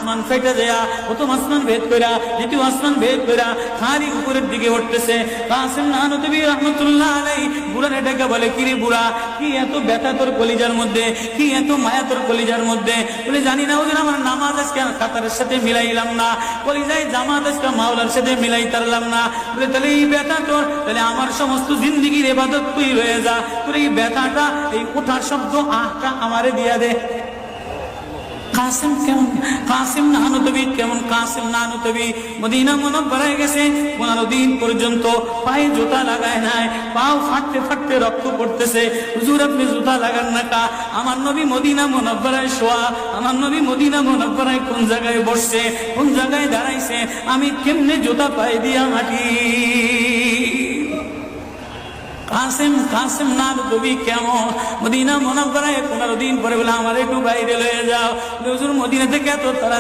আসমান ফেটে যায়, প্রথম আসমান ভেদ কইরা দ্বিতীয় আসমান ভেদ কইরা খালি উপরের দিকে উঠতেছে। কাসেম নানুতুবি রহমাতুল্লাহ আলাইহি বুড়ারে ডেকে বলে, কিরে বুড়া, কি এত ব্যথা তোর কলিজার মধ্যে, কি এত মায়া তোর কলিজার মধ্যে? বলে, জানি না হুজুর, আমার নামাজ আজকে কাতারের সাথে মিলাইলাম না, কলিজায় জামাত আজকে মাওলার সাথে মিলাই তারলাম না। বলে, তাহলে এই ব্যথা তোর, তাহলে আমার সমস্ত জিন্দিগির ইবাদত তুই রয়ে যা, তোর এই ব্যথাটা, এই ওঠার শব্দ আহটা আমারে দিয়া দে। কাসেম কেমন, কাসেম নানুতুবি কেমন, কাসেম নানুতুবি মদিনা মুনাওয়ারায় গেছে, 15 দিন পর্যন্ত পায়ে জুতা লাগায় নাই, পাও ফাটতে ফাটতে রক্ত পড়তেছে। হুজুর আপনি জুতা লাগান না কা? আমার নবী মদিনা মুনাওয়ারায় শোয়া, আমার নবী মদিনা মুনাওয়ারায় কোন জায়গায় বসছে, কোন জায়গায় দাঁড়াইছে, আমি কেমনে জুতা পায়ে দিয়া হাঁটি? কাসেম নানুতুবি কেমন মদিনা মুনাওয়ারায় 15 দিন পরে বলে, আমার একটু বাইরে লয়ে যাও। হুজুর মদিনা থেকে এত তারা